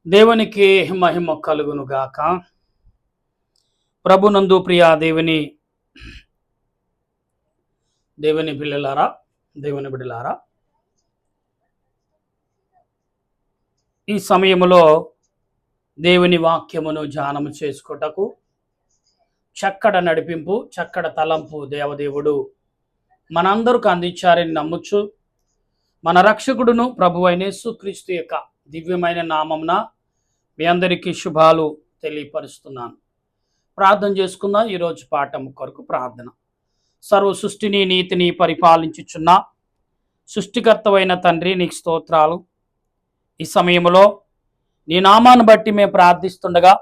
దేవునికి మహిమ కలుగును గాక. ప్రభునందు ప్రియా దేవుని పిల్లలారా, దేవుని బిడ్డలారా, ఈ సమయంలో దేవుని వాక్యమును ధ్యానము చేసుకొటకు చక్కడ నడిపింపు, చక్కడ తలంపు దేవదేవుడు మనందరికి అందించారని నమ్ముచు, మన రక్షకుడును ప్రభువైన యేసుక్రీస్తు యొక్క దివ్యమైన నామమున మీ అందరికీ శుభాలు తెలియపరుస్తున్నాను. ప్రార్థన చేసుకుందాం. ఈరోజు పాఠం కొరకు ప్రార్థన. సర్వ సృష్టిని నీతిని పరిపాలించుచున్న సృష్టికర్తవైన తండ్రి, నీకు స్తోత్రాలు. ఈ సమయంలో నీ నామాన్ని బట్టి మేము ప్రార్థిస్తుండగా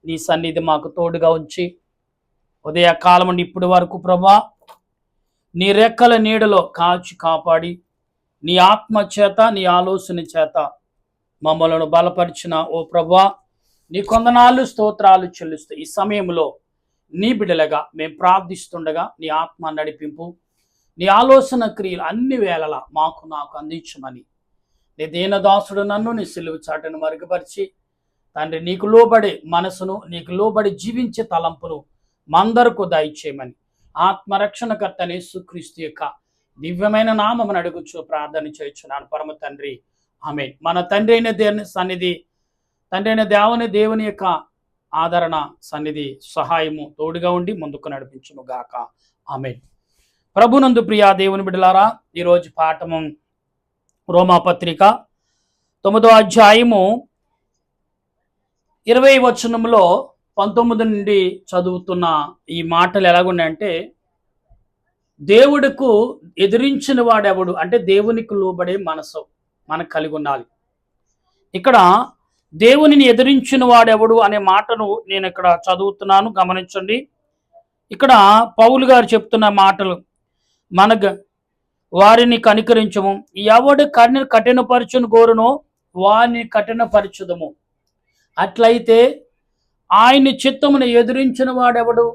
నీ సన్నిధి మాకు తోడుగా ఉంచి ఉదయకాలం నుండి ఇప్పటి వరకు ప్రభా నీ రెక్కల నీడలో కాచి కాపాడి నీ ఆత్మ చేత, నీ ఆలోచన చేత మమ్మలను బలపరిచిన ఓ ప్రభా, నీ కొందనాలు స్తోత్రాలు చెల్లిస్తూ ఈ సమయంలో నీ బిడ్డలుగా మేము ప్రార్థిస్తుండగా నీ ఆత్మ నడిపింపు, నీ ఆలోచన క్రియలు అన్ని వేళలా నాకు అందించమని నీ దీనదాసుడు నన్ను నీ సిలువ చాటును మరుగుపరిచి తండ్రి నీకు లోబడే మనసును, నీకు లోబడి జీవించే తలంపును మందరకు దయచేయమని ఆత్మరక్షణకర్త యేసుక్రీస్తు యొక్క దివ్యమైన నామమును అడుగుచు ప్రార్థన చేయుచున్నాను పరమ తండ్రి, ఆమేన్. మన తండ్రి అయిన దేవుని యొక్క ఆదరణ సన్నిధి సహాయము తోడుగా ఉండి ముందుకు నడిపించును గాక, ఆమేన్. ప్రభునందు ప్రియా దేవుని బిడ్డలారా, ఈరోజు పాఠము రోమాపత్రిక 9వ అధ్యాయము 20వ వచనంలో 19 నుండి చదువుతున్న ఈ మాటలు ఎలాగున్నాయంటే, దేవుడుకు ఎదిరించిన వాడెవడు అంటే దేవునికి లోబడే మనసు మనకు కలిగి ఉండాలి. ఇక్కడ దేవునిని ఎదిరించిన వాడెవడు అనే మాటను నేను ఇక్కడ చదువుతున్నాను, గమనించండి. ఇక్కడ పౌలు గారు చెప్తున్న మాటలు, వారిని కనికరించము, ఎవడు కఠినపరచును గోరునో వారిని కఠినపరచుదము. అట్లయితే ఆయన చిత్తమును ఎదిరించిన వాడెవడు?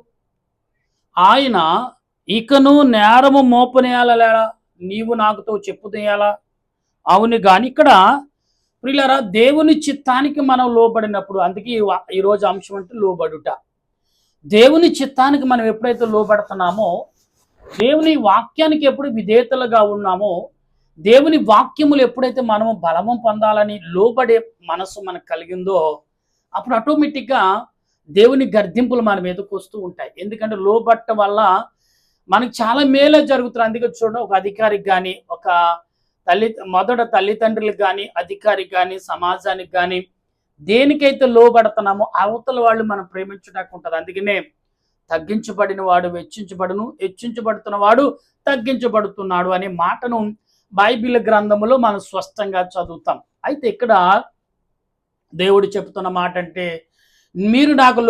ఆయన ఇకను నేరము మోపనేయాలా, నీవు నాకుతో చెప్పుదేయాలా? అవును గాని ఇక్కడ ప్రియులారా, దేవుని చిత్తానికి మనం లోబడినప్పుడు, అందుకే ఈరోజు అంశం అంటే లోబడుట. దేవుని చిత్తానికి మనం ఎప్పుడైతే లోబడుతున్నామో, దేవుని వాక్యానికి ఎప్పుడు విధేయతలుగా ఉన్నామో, దేవుని వాక్యములు ఎప్పుడైతే మనము బలము పొందాలని లోబడే మనసు మనకు కలిగిందో, అప్పుడు ఆటోమేటిక్గా దేవుని గర్దింపులు మన మీదకు వస్తూ ఉంటాయి. ఎందుకంటే లోబట్టం వల్ల మనకు చాలా మేలే జరుగుతుంది. అందుకే చూడండి, ఒక అధికారికి కానీ, ఒక మొదట తల్లిదండ్రులకు కానీ, అధికారికి కానీ, సమాజానికి కానీ, దేనికైతే లోబడుతున్నామో అవతల వాళ్ళు మనం ప్రేమించడానికి ఉంటుంది. అందుకనే తగ్గించబడిన వాడు హెచ్చించబడును, హెచ్చించబడుతున్న వాడు తగ్గించబడుతున్నాడు అనే మాటను బైబిల్ గ్రంథములో మనం స్పష్టంగా చదువుతాం. అయితే ఇక్కడ దేవుడు చెప్తున్న మాట అంటే, మీరు నాకు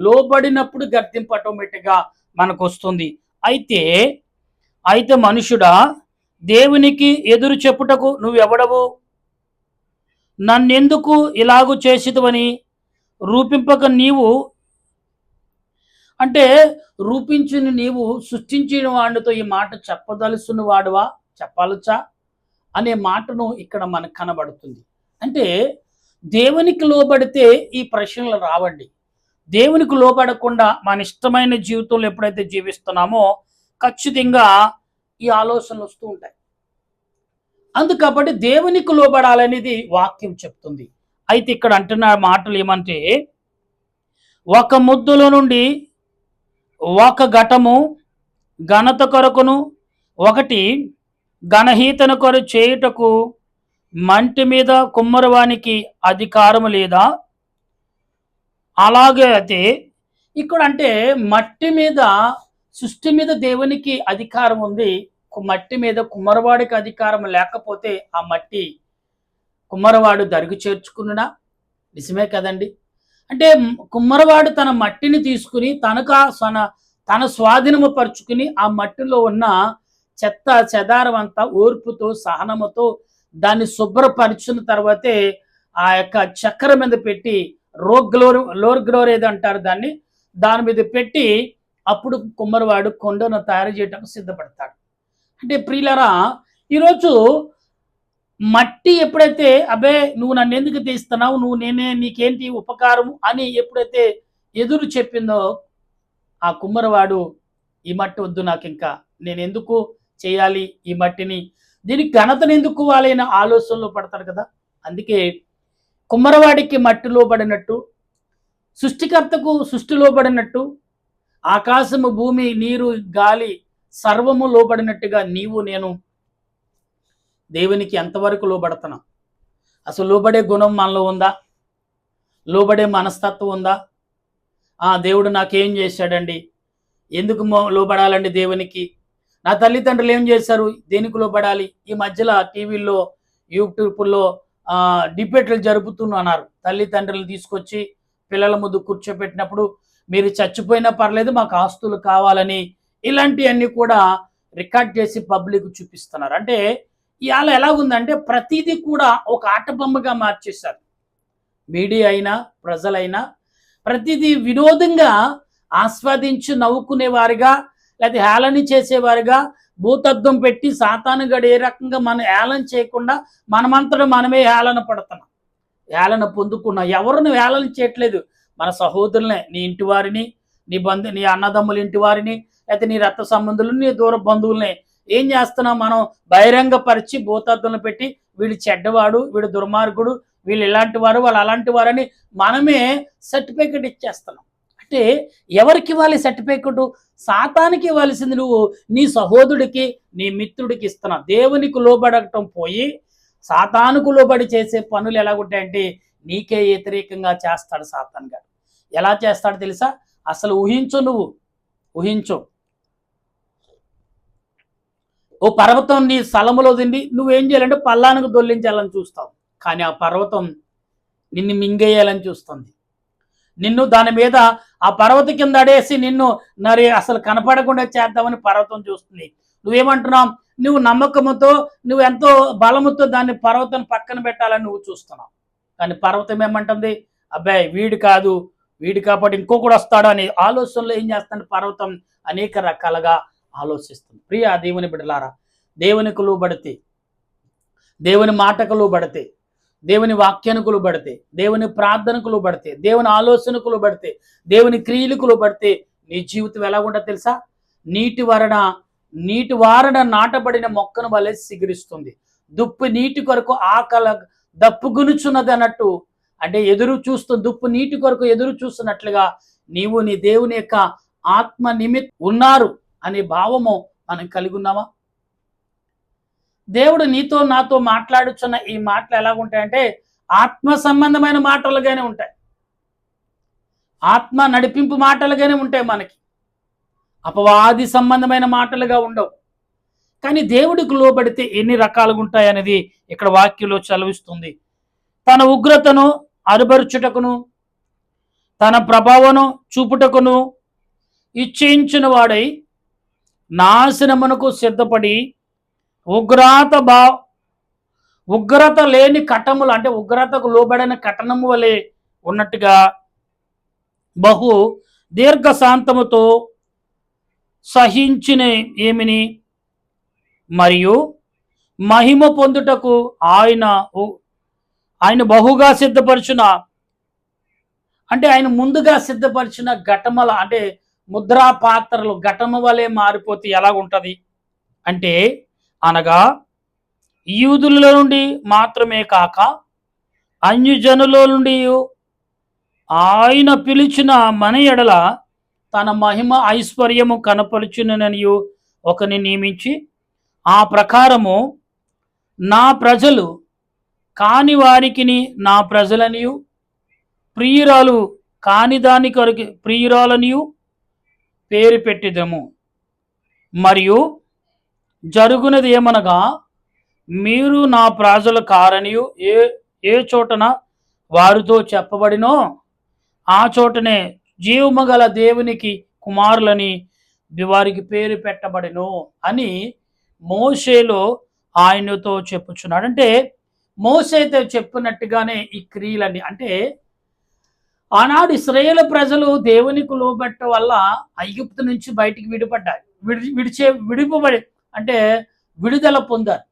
లోబడినప్పుడు గర్తింపు ఆటోమేటిక్గా మనకు వస్తుంది. అయితే మనుషుడా, దేవునికి ఎదురు చెప్పుటకు నువ్వెవడవు? నన్నెందుకు ఇలాగూ చేసిదవని రూపింపక నీవు అంటే రూపించిన నీవు సృష్టించిన వాడితో ఈ మాట చెప్పదలుసున్న వాడువా, చెప్పాలచా అనే మాటను ఇక్కడ మనకు కనబడుతుంది. అంటే దేవునికి లోబడితే ఈ ప్రశ్నలు రావండి. దేవునికి లోబడకుండా మన ఇష్టమైన జీవితంలో ఎప్పుడైతే జీవిస్తున్నామో ఖచ్చితంగా ఈ ఆలోచనలు వస్తూ ఉంటాయి. అందుకబట్టి దేవునికి లోబడాలనేది వాక్యం చెప్తుంది. అయితే ఇక్కడ అంటున్న మాటలు ఏమంటే, ఒక ముద్దులో నుండి ఒక ఘటము ఘనత కొరకును, ఒకటి ఘనహీతన కొర చేయుటకు మంటి మీద కుమ్మరవానికి అధికారము లేదా? అలాగే అయితే ఇక్కడ అంటే మట్టి మీద, సృష్టి మీద దేవునికి అధికారం ఉంది. మట్టి మీద కుమ్మరవాడికి అధికారం లేకపోతే ఆ మట్టి కుమ్మరవాడు దరుగు చేర్చుకున్నా నిజమే కదండి. అంటే కుమ్మరవాడు తన మట్టిని తీసుకుని తన స్వాధీనము పరుచుకుని ఆ మట్టిలో ఉన్న చెత్త చెదారం అంతా ఓర్పుతో, సహనముతో దాన్ని శుభ్రపరిచిన తర్వాతే ఆ యొక్క చక్కెర మీద పెట్టి లోర్ గ్లోర్ ఏదో అంటారు దాని మీద పెట్టి అప్పుడు కుమ్మరివాడు కొండను తయారు చేయడానికి సిద్ధపడతాడు. అంటే ప్రియులారా, ఈరోజు మట్టి ఎప్పుడైతే అబ్బే నువ్వు నన్ను ఎందుకు తీస్తున్నావు, నువ్వు నీకేంటి ఉపకారం అని ఎప్పుడైతే ఎదురు చెప్పిందో ఆ కుమ్మరివాడు ఈ మట్టి వద్దు నాకు, ఇంకా నేను ఎందుకు చేయాలి ఈ మట్టిని, దీనికి ఘనతను ఎందుకు వాళ్ళైన ఆలోచనలో పడతారు కదా. అందుకే కుమ్మరవాడికి మట్టి లోబడినట్టు, సృష్టికర్తకు సృష్టి లోబడినట్టు, ఆకాశము భూమి నీరు గాలి సర్వము లోబడినట్టుగా నీవు నేను దేవునికి ఎంతవరకు లోబడుతున్నాం? అసలు లోబడే గుణం మనలో ఉందా? లోబడే మనస్తత్వం ఉందా? దేవుడు నాకేం చేశాడండి, ఎందుకు లోబడాలండి దేవునికి, నా తల్లిదండ్రులు ఏం చేశారు, దేనికి లోబడాలి? ఈ మధ్యలో టీవీల్లో యూట్యూబ్లో డిబేట్లు జరుపుతున్నారు. తల్లిదండ్రులు తీసుకొచ్చి పిల్లల ముందు కూర్చోపెట్టినప్పుడు మీరు చచ్చిపోయినా పర్లేదు మాకు ఆస్తులు కావాలని ఇలాంటివన్నీ కూడా రికార్డ్ చేసి పబ్లిక్ చూపిస్తున్నారు. అంటే ఇవాళ ఎలా ఉందంటే ప్రతిదీ కూడా ఒక ఆటబొమ్మగా మార్చేశారు. మీడియా అయినా ప్రజలైనా ప్రతిదీ వినోదంగా ఆస్వాదించి నవ్వుకునేవారుగా, లేకపోతే హేళన చేసేవారుగా, భూతద్దం పెట్టి సాతానుగాడు ఏ రకంగా మనం హేళన చేయకుండా మనమంతటా మనమే హేళన పడుతున్నాం, హేళన పొందుకున్నాం. ఎవరిని హేళన చేయట్లేదు, మన సహోదరులనే, నీ ఇంటి వారిని, నీ అన్నదమ్ముల ఇంటి వారిని, లేకపోతే నీ రక్త సంబంధులను, నీ దూర బంధువులనే ఏం చేస్తున్నాం మనం? బహిరంగపరిచి భూతద్దంలో పెట్టి వీడు చెడ్డవాడు, వీడు దుర్మార్గుడు, వీళ్ళు ఇలాంటి వారు, వాళ్ళు అలాంటి వారని మనమే సర్టిఫికెట్ ఇచ్చేస్తున్నాం. అంటే ఎవరికి ఇవ్వాలి సర్టిఫికెట్? సాతానికి ఇవ్వాల్సింది నువ్వు నీ సహోదరుడికి, నీ మిత్రుడికి ఇస్తున్నావు. దేవునికి లోబడటం పోయి సాతానుకు లోబడి చేసే పనులు ఎలాగుంటాయంటే నీకే వ్యతిరేకంగా చేస్తాడు సాతాను గారు. ఎలా చేస్తాడు తెలుసా? అసలు ఊహించు, నువ్వు ఊహించు. ఓ పర్వతం నీ స్థలములో దిండి నువ్వేం చేయాలంటే పల్లానికి దొల్లించాలని చూస్తావు, కానీ ఆ పర్వతం నిన్ను మింగేయాలని చూస్తుంది. నిన్ను దాని మీద ఆ పర్వత కింద అడేసి నిన్ను అసలు కనపడకుండా చేద్దామని పర్వతం చూస్తుంది. నువ్వేమంటున్నావు? నువ్వు నమ్మకముతో, నువ్వు ఎంతో బలముతో దాన్ని పర్వతం పక్కన పెట్టాలని నువ్వు చూస్తున్నావు. కానీ పర్వతం ఏమంటుంది? అబ్బాయి వీడు కాదు, వీడు కాబట్టి ఇంకొకడు వస్తాడు అనే ఆలోచనలో ఏం చేస్తుంది పర్వతం? అనేక రకాలుగా ఆలోచిస్తుంది. ప్రియ దేవుని బిడ్డలారా, దేవునికి లోబడితే, దేవుని మాటకు లోబడితే, దేవుని వాక్యానికి లోబడితే, దేవుని ప్రార్థనకు లోబడితే, దేవుని ఆలోచనకు లోబడితే, దేవుని క్రియలకు లోబడితే నీ జీవితం ఎలా ఉండదు తెలుసా? నీటి వారన నాటబడిన మొక్కను వలె సిగిరిస్తుంది. దుప్పు నీటి కొరకు ఆకల దప్పుగునుచున్నది అన్నట్టు, అంటే దుప్పు నీటి కొరకు ఎదురు చూస్తున్నట్లుగా నీవు నీ దేవుని యొక్క ఆత్మ ఉన్నారు అనే భావము మనం కలిగి ఉన్నామా? దేవుడు నీతో నాతో మాట్లాడుచున్న ఈ మాటలు ఎలా ఉంటాయంటే ఆత్మ సంబంధమైన మాటలుగానే ఉంటాయి, ఆత్మ నడిపింపు మాటలుగానే ఉంటాయి. మనకి అపవాది సంబంధమైన మాటలుగా ఉండవు. కానీ దేవుడికి లోబడితే ఎన్ని రకాలుగా ఉంటాయి అనేది ఇక్కడ వాక్యంలో చదివిస్తుంది. తన ఉగ్రతను అరుబరుచుటకును, తన ప్రభావను చూపుటకును ఇచ్ఛయించిన వాడై నాశనమునకు సిద్ధపడి ఉగ్రత లేని కటములు, అంటే ఉగ్రతకు లోబడిన కటనము వలె ఉన్నట్టుగా బహు దీర్ఘశాంతముతో సహించిన ఏమిని మరియు మహిమ పొందుటకు ఆయన బహుగా సిద్ధపరచున, అంటే ఆయన ముందుగా సిద్ధపరిచిన ఘటమల, అంటే ముద్రా పాత్రలు ఘటము వలె మారిపోతే ఎలాగుంటది అంటే, అనగా యూదుల నుండి మాత్రమే కాక అన్యజనుల నుండి ఆయన పిలిచిన మన ఎడల తన మహిమ ఐశ్వర్యము కనపరుచుననియు ఒకని నియమించి, ఆ ప్రకారము నా ప్రజలు కాని వారికిని నా ప్రజలనియు, ప్రియురాలు కాని దాని కొరకు ప్రియురాలనియు పేరు పెట్టిదము. మరియు జరుగునది ఏమనగా, మీరు నా ప్రజలు కారనియు ఏ చోటన వారితో చెప్పబడినో ఆ చోటనే జీవముగల దేవునికి కుమారులని వారికి పేరు పెట్టబడిను అని మోషేలో ఆయనతో చెప్పుచున్నాడు. అంటే మోషేతో చెప్పినట్టుగానే ఈ క్రియలన్నీ, అంటే ఆనాడు ఇశ్రాయేలు ప్రజలు దేవునికి లోబట్ట వల్ల ఐగుప్తు నుంచి బయటికి విడిపడ్డారు, విడిపబడి అంటే విడుదల పొందారు.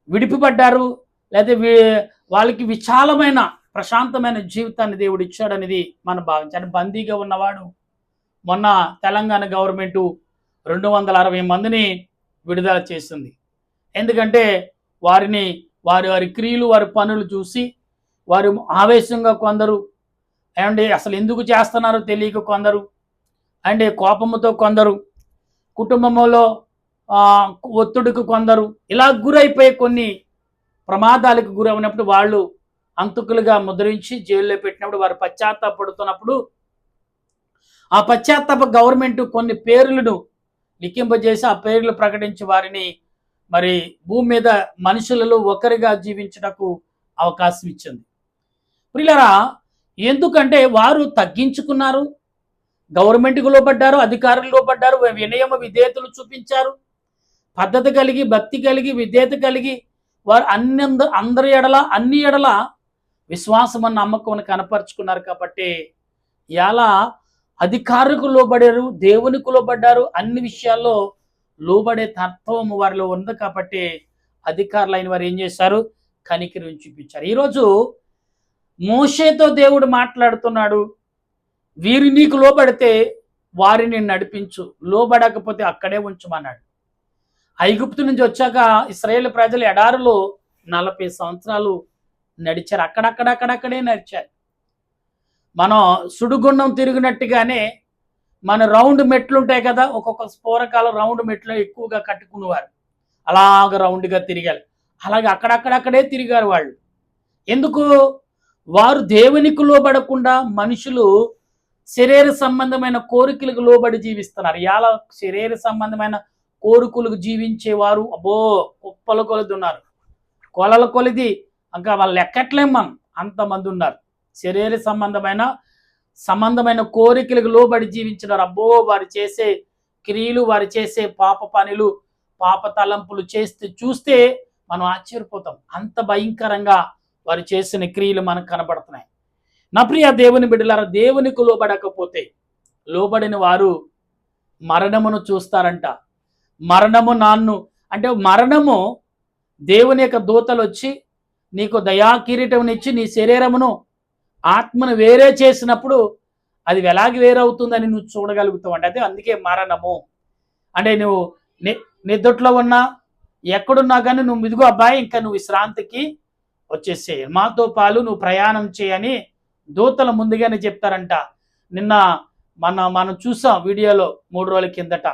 విడిపిపడ్డారు, లేదా వాళ్ళకి విశాలమైన ప్రశాంతమైన జీవితాన్ని దేవుడు ఇచ్చాడనేది మనం భావించాలి. బందీగా ఉన్నవాడు మొన్న తెలంగాణ గవర్నమెంట్ 260 మందిని విడుదల చేసింది. ఎందుకంటే వారి వారి క్రియలు, వారి పనులు చూసి వారు ఆవేశంగా కొందరు, అండ్ అసలు ఎందుకు చేస్తున్నారో తెలియక కొందరు, అండ్ కోపంతో కొందరు, కుటుంబంలో ఒత్తిడికి కొందరు, ఇలా గురైపోయి కొన్ని ప్రమాదాలకు గురైనప్పుడు వాళ్ళు అంతకులుగా ముద్రించి జైల్లో పెట్టినప్పుడు వారు పశ్చాత్తాపడుతున్నప్పుడు ఆ పశ్చాత్తాప గవర్నమెంట్ కొన్ని పేర్లను లిఖింపజేసి ఆ పేర్లు ప్రకటించి వారిని మరి భూమి మీద మనుషులలో ఒకరిగా జీవించడానికి అవకాశం ఇచ్చింది. ప్రియులారా, ఎందుకంటే వారు తగ్గించుకున్నారు, గవర్నమెంట్కి లోబడ్డారు, అధికారులు లోబడ్డారు, వినయమ విధేయతలు చూపించారు, పద్ధతి కలిగి, భక్తి కలిగి, విధేయత కలిగి వారు అందరి ఎడల అన్ని ఎడల విశ్వాసం అన్న నమ్మకం కనపరుచుకున్నారు. కాబట్టి ఇలా అధికారులకు లోబడారు, దేవునికి లోబడ్డారు, అన్ని విషయాల్లో లోబడే తత్వం వారిలో ఉంది. కాబట్టి అధికారులైన వారు ఏం చేశారు? కనికరం చూపించారు. ఈరోజు మోషేతో దేవుడు మాట్లాడుతున్నాడు, వీరు నీకు లోబడితే వారిని నడిపించు, లోబడకపోతే అక్కడే ఉంచమన్నాడు. ఐగుప్తు నుంచి వచ్చాక ఇశ్రాయేలు ప్రజలు ఎడారిలో 40 సంవత్సరాలు నడిచారు. అక్కడక్కడే నడిచారు. మనం సుడిగుండం తిరిగినట్టుగానే మన రౌండ్ మెట్లు ఉంటాయి కదా, ఒక్కొక్క పూర్వకాలం రౌండ్ మెట్లు ఎక్కువగా కట్టుకునేవారు, అలాగ రౌండ్గా తిరిగారు. అలాగే అక్కడక్కడే తిరిగారు వాళ్ళు. ఎందుకు? వారు దేవునికి లోబడకుండా మనుషులు శరీర సంబంధమైన కోరికలకు లోబడి జీవిస్తున్నారు. ఇలా శరీర సంబంధమైన కోరికలకు జీవించేవారు అబ్బో కుప్పల కొలది ఉన్నారు, కొలల కొలిది, ఇంకా వాళ్ళు లెక్కట్లేం మనం, అంతమంది ఉన్నారు. శరీర సంబంధమైన కోరికలకు లోబడి జీవించినారు. అబ్బో వారు చేసే క్రియలు, వారు చేసే పాప పనులు, పాప తలంపులు చూస్తే మనం ఆశ్చర్యపోతాం. అంత భయంకరంగా వారు చేసిన క్రియలు మనకు కనబడుతున్నాయి. నా ప్రియ దేవుని బిడ్డలారా, దేవునికి లోబడకపోతే లోబడిన వారు మరణమును చూస్తారంట. మరణము నాన్ను అంటే మరణము దేవుని యొక్క దూతలు వచ్చి నీకు దయా కిరీటం ఇచ్చి నీ శరీరమును ఆత్మను వేరే చేసినప్పుడు అది ఎలాగ వేరవుతుందని నువ్వు చూడగలుగుతావు అంటే. అదే అందుకే మరణము అంటే నువ్వు నిద్రలో ఉన్నా ఎక్కడున్నా కానీ నువ్వు ఇదిగో అబ్బాయి ఇంకా నువ్వు విశ్రాంతికి వచ్చేసేయి, మాతో పాలు నువ్వు ప్రయాణం చేయని దూతలు ముందుగానే చెప్తారంట. నిన్న మనం చూసాం వీడియోలో 3 రోజుల కిందట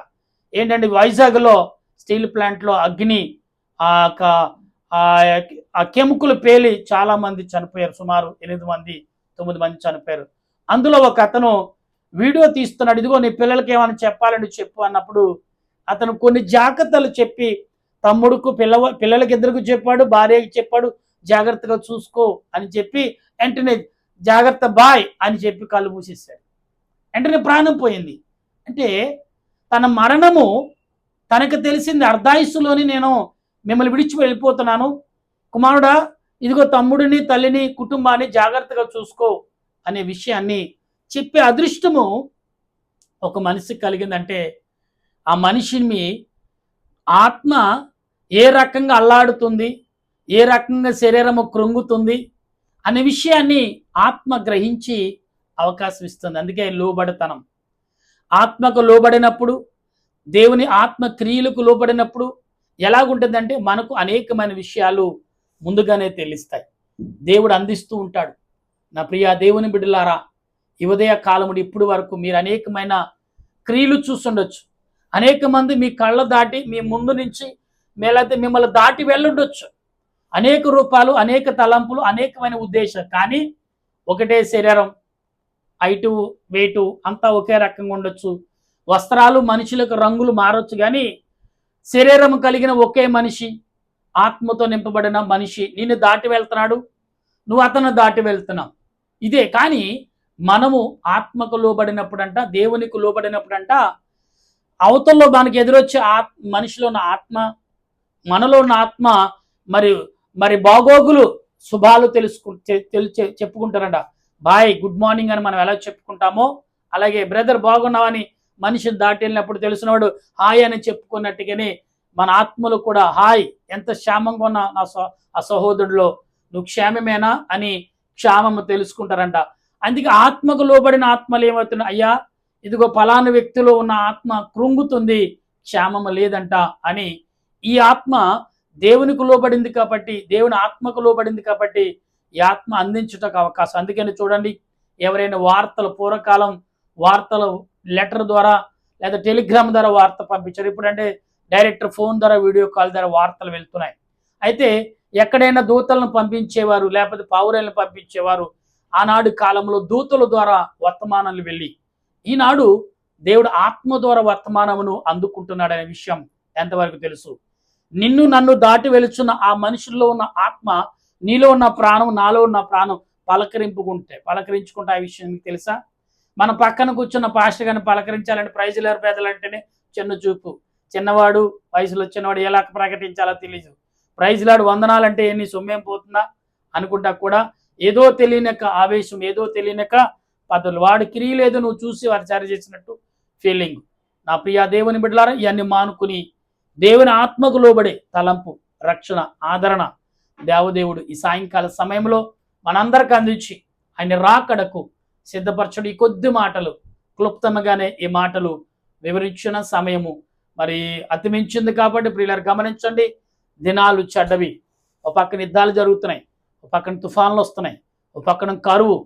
ఏంటంటే వైజాగ్లో స్టీల్ ప్లాంట్లో అగ్ని ఆ కెముకలు పేలి చాలా మంది చనిపోయారు. సుమారు 9 మంది చనిపోయారు. అందులో ఒక అతను వీడియో తీస్తున్నాడు, ఇదిగో నీ పిల్లలకి ఏమైనా చెప్పాలని చెప్పు అన్నప్పుడు అతను కొన్ని జాగ్రత్తలు చెప్పి తమ్ముడుకు పిల్లలకి ఇద్దరికి చెప్పాడు, భార్యకి చెప్పాడు, జాగ్రత్తగా చూసుకో అని చెప్పి వెంటనే జాగ్రత్త బాయ్ అని చెప్పి కళ్ళు మూసేశాడు. వెంటనే ప్రాణం పోయింది. అంటే తన మరణము తనకు తెలిసింది, అర్ధాయుస్సులోని నేను మిమ్మల్ని విడిచి వెళ్ళిపోతున్నాను కుమారుడా, ఇదిగో తమ్ముడిని, తల్లిని, కుటుంబాన్ని జాగ్రత్తగా చూసుకో అనే విషయాన్ని చెప్పే అదృష్టము ఒక మనిషికి కలిగిందంటే ఆ మనిషిని ఆత్మ ఏ రకంగా అల్లాడుతుంది, ఏ రకంగా శరీరము కృంగుతుంది అనే విషయాన్ని ఆత్మ గ్రహించి అవకాశం ఇస్తుంది. అందుకే లోబడతనం. ఆత్మకు లోబడినప్పుడు, దేవుని ఆత్మ క్రియలకు లోబడినప్పుడు ఎలాగుంటుందంటే మనకు అనేకమైన విషయాలు ముందుగానే తెలుస్తాయి, దేవుడు అందిస్తూ ఉంటాడు. నా ప్రియ దేవుని బిడ్డలారా, ఈ ఉదయ కాలముడి ఇప్పుడు వరకు మీరు అనేకమైన క్రియలు చూస్తుండొచ్చు. అనేక మంది మీ కళ్ళ దాటి మీ ముందు నుంచి మేలైతే మిమ్మల్ని దాటి వెళ్ళుండొచ్చు. అనేక రూపాలు, అనేక తలంపులు, అనేకమైన ఉద్దేశం, కానీ ఒకటే శరీరం, హైటు వెయిటు అంతా ఒకే రకంగా ఉండొచ్చు. వస్త్రాలు మనుషులకు రంగులు మారొచ్చు, కానీ శరీరం కలిగిన ఒకే మనిషి, ఆత్మతో నింపబడిన మనిషి నిన్ను దాటి వెళ్తున్నాడు, నువ్వు అతను దాటి వెళ్తున్నావు. ఇదే. కానీ మనము ఆత్మకు లోబడినప్పుడంట, దేవునికి లోబడినప్పుడంట అవతల్లో మనకి ఎదురొచ్చే మనిషిలో ఉన్న ఆత్మ, మనలో ఉన్న ఆత్మ మరి బాగోగులు శుభాలు చెప్పుకుంటారంట. బాయ్ గుడ్ మార్నింగ్ అని మనం ఎలా చెప్పుకుంటామో అలాగే బ్రదర్ బాగున్నావని మనిషిని దాటి వెళ్ళినప్పుడు తెలిసినవాడు హాయ్ అని చెప్పుకున్నట్టుగానే మన ఆత్మలు కూడా హాయ్ ఎంత క్షేమంగా ఉన్న ఆ సహోదరుడిలో నువ్వు క్షేమమేనా అని క్షేమము తెలుసుకుంటారంట. అందుకే ఆత్మకు లోబడిన ఆత్మలు ఏమవుతున్నాయి, అయ్యా ఇదిగో ఫలానా వ్యక్తిలో ఉన్న ఆత్మ కృంగుతుంది, క్షేమము లేదంట అని. ఈ ఆత్మ దేవునికి లోబడింది కాబట్టి, దేవుని ఆత్మకు లోబడింది కాబట్టి ఈ ఆత్మ అందించుటకు అవకాశం. అందుకని చూడండి, ఎవరైనా వార్తలు పూర్వకాలం వార్తలు లెటర్ ద్వారా లేదా టెలిగ్రామ్ ద్వారా వార్త పంపించారు. ఇప్పుడంటే డైరెక్ట్ ఫోన్ ద్వారా వీడియో కాల్ ద్వారా వార్తలు వెళ్తున్నాయి. అయితే ఎక్కడైనా దూతలను పంపించేవారు లేకపోతే పావురాలను పంపించేవారు. ఆనాడు కాలంలో దూతల ద్వారా వర్తమానాలు వెళ్ళి, ఈనాడు దేవుడు ఆత్మ ద్వారా వర్తమానమును అందుకుంటున్నాడనే విషయం ఎంతవరకు తెలుసు? నిన్ను నన్ను దాటి వెలుచున్న ఆ మనుషుల్లో ఉన్న ఆత్మ, నీలో ఉన్న ప్రాణం, నాలో ఉన్న ప్రాణం పలకరించుకుంటే ఆ విషయం మీకు తెలుసా? మన పక్కన కూర్చున్న పాస్టర్ గారిని పలకరించాలంటే ప్రైజులారు పేదలంటేనే చిన్న చూపు, చిన్నవాడు వయసులో చిన్నవాడు ఎలా ప్రకటించాలో తెలియదు. ప్రైజులాడు వందనాలంటే ఎన్ని సొమ్మేం పోతుందా అనుకుంటా కూడా ఏదో తెలియనక ఆవేశం, ఏదో తెలియనక పద్ధతులు, వాడి క్రియలేదు నువ్వు చూసి వారు సరి చేసినట్టు ఫీలింగ్. నా ప్రియ దేవుని బిడ్డలారా, ఇవన్నీ మానుకుని దేవుని ఆత్మకు లోబడే తలంపు, రక్షణ, ఆదరణ దేవదేవుడు ఈ సాయంకాల సమయంలో మనందరికి అందించి ఆయన రాకడకు సిద్ధపరచడు. ఈ కొద్ది మాటలు క్లుప్తంగానే ఈ మాటలు వివరించిన సమయము మరి అతిమించింది కాబట్టి ప్రియులారు గమనించండి. దినాలు చెడ్డవి. ఒక పక్కన యుద్ధాలు జరుగుతున్నాయి, ఒక పక్కన తుఫాన్లు వస్తున్నాయి, ఒక పక్కన కరువు,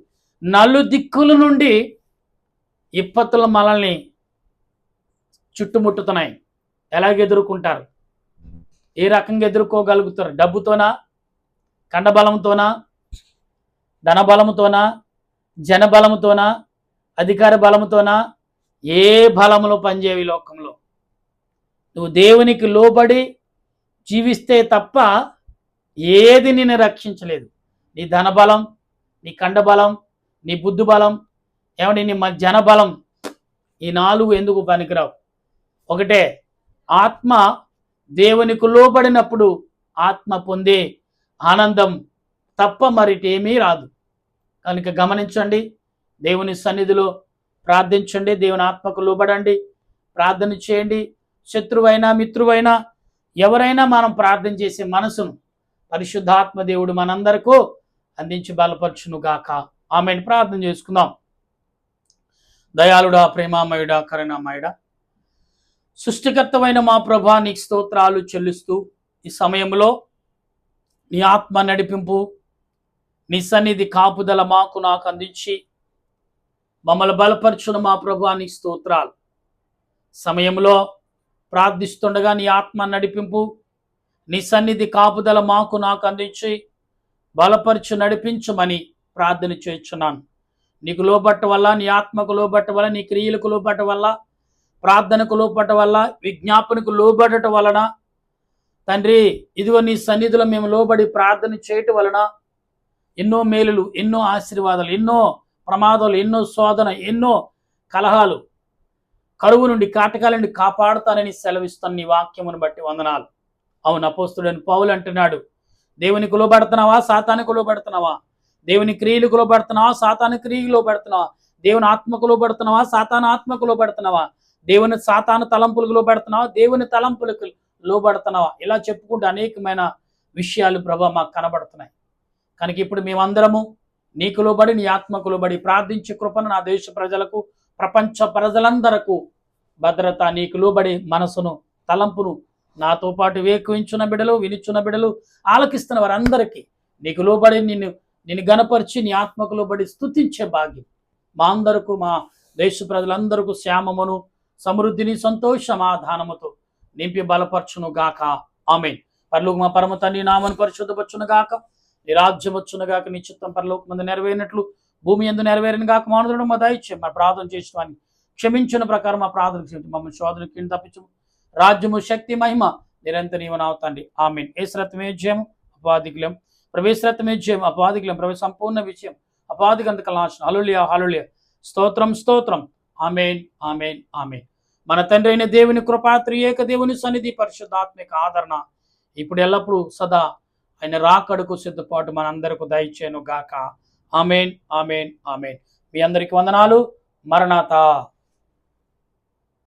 నలు దిక్కుల నుండి విపత్తులు మనల్ని చుట్టుముట్టుతున్నాయి. ఎలాగ ఎదుర్కొంటారు? ఏ రకంగా ఎదుర్కోగలుగుతారు? డబ్బుతోనా, కండబలంతోనా, ధనబలముతోనా, జనబలముతోనా, అధికార బలముతోనా? ఏ బలములో పనిచేయవు ఈ లోకంలో. నువ్వు దేవునికి లోబడి జీవిస్తే తప్ప ఏది నిన్ను రక్షించలేదు. నీ ధనబలం, నీ కండబలం, నీ బుద్ధి బలం, ఏమంటే నీ జనబలం, ఈ 4 ఎందుకు పనికిరావు? ఒకటే, ఆత్మ దేవునికి లోబడినప్పుడు ఆత్మ పొందే ఆనందం తప్ప మరిటేమీ రాదు. కనుక గమనించండి, దేవుని సన్నిధిలో ప్రార్థించండి, దేవుని ఆత్మకు లోబడండి, ప్రార్థన చేయండి. శత్రువైనా మిత్రువైనా ఎవరైనా మనం ప్రార్థన చేసే మనసును పరిశుద్ధాత్మ దేవుడు మనందరికీ అందించి బలపరచును గాక. ఆమెను ప్రార్థన చేసుకుందాం. దయాళుడా, ప్రేమామయుడా, కరుణామయుడా, సృష్టికర్తమైన మా ప్రభా, నీకు స్తోత్రాలు చెల్లిస్తూ ఈ సమయంలో నీ ఆత్మ నడిపింపు, నీ సన్నిధి కాపుదల మాకు నాకు అందించి మమ్మల్ని బలపరచును మా ప్రభా, నీకు స్తోత్రాలు. సమయంలో ప్రార్థిస్తుండగా నీ ఆత్మ నడిపింపు, నీ సన్నిధి కాపుదల మాకు నాకు అందించి బలపరచు నడిపించమని ప్రార్థన చేస్తున్నాను. నీకు లోబట్ట వల్ల, నీ ఆత్మకు లోబట్ట వల్ల, నీ క్రియలకు లోబట్ట వల్ల, ప్రార్థనకు లోబట్ట వల్ల, విజ్ఞాపనకు లోబడటం వలన తండ్రి, ఇదిగో నీ సన్నిధిలో మేము లోబడి ప్రార్థన చేయటం వలన ఎన్నో మేలులు, ఎన్నో ఆశీర్వాదాలు, ఎన్నో ప్రమాదాలు, ఎన్నో శోధన, ఎన్నో కలహాలు, కరువు నుండి, కాటకాల నుండి కాపాడుతానని సెలవిస్తాను నీ వాక్యమును బట్టి వందనాలు. అవును, అపోస్తుడైన పౌలు అంటున్నాడు, దేవునికి లోబడుతున్నావా, సాతానికి లోబడుతున్నావా? దేవుని క్రియలకు లోబడుతున్నావా, సాతాను క్రియకు లోబడుతున్నావా? దేవుని ఆత్మకు లోబడుతున్నావా, సాతాను ఆత్మకు లోబడుతున్నావా? దేవుని సాతాను తలంపులకు లోబడుతున్నావా, దేవుని తలంపులకు లోబడుతున్నావా? ఇలా చెప్పుకుంటూ అనేకమైన విషయాలు ప్రభా మాకు కనబడుతున్నాయి. కనుక ఇప్పుడు మేమందరము నీకు లోబడి, నీ ఆత్మకు లోబడి ప్రార్థించే కృపను నా దేశ ప్రజలకు, ప్రపంచ ప్రజలందరకు భద్రత, నీకు లోబడి మనసును, తలంపును నాతో పాటు వేకువించున్న బిడలు, వినిచున్న బిడలు, ఆలకిస్తున్న వారందరికీ నీకు లోబడి నిన్ను గణపరిచి నీ ఆత్మకు లోబడి స్తుతించే భాగ్యం మా అందరకు, మా దేశ ప్రజలందరకు శ్యామమును, సమృద్ధిని, సంతోష సమాధానముతో నింపి బలపరచును గాక. ఆమేన్. పరలోక మా పరమ తండ్రి నామమును పరిశుద్ధపరచును గాక. నీ రాజ్యం వచ్చును గాక. నీ చిత్తం పరలోక మందు నెరవేరినట్లు భూమి యందు నెరవేరిన గాక. మానవుడు మా దయచేయం, మా ప్రార్థన చేసిన క్షమించిన ప్రకారం మా ప్రార్థన క్షమించు, మమ్మల్ని శోధన కింద తప్పించు. రాజ్యము, శక్తి, మహిమ నిరంతరం నీవే అవుతండి. ఆమేన్. ఏశ్రత్వమే జయము, అపాధికులం ప్రవేశరత్వమే జయం, అపాధికులం ప్రవేశ సంపూర్ణ విజయం, అపాధికంత కలాశం. హల్లెలూయా, హల్లెలూయా, స్తోత్రం, స్తోత్రం. ఆమేన్, ఆమేన్, ఆమేన్. మన తండ్రి అయిన దేవుని కృపా, త్రియేక దేవుని సన్నిధి, పరిశుద్ధాత్మిక ఆదరణ ఇప్పుడు ఎల్లప్పుడూ సదా ఆయన రాకడకు సిద్ధపాటు మనందరకు దయచేయను గాక. ఆమేన్, ఆమేన్, ఆమేన్. మీ అందరికి వందనాలు. మరణాత.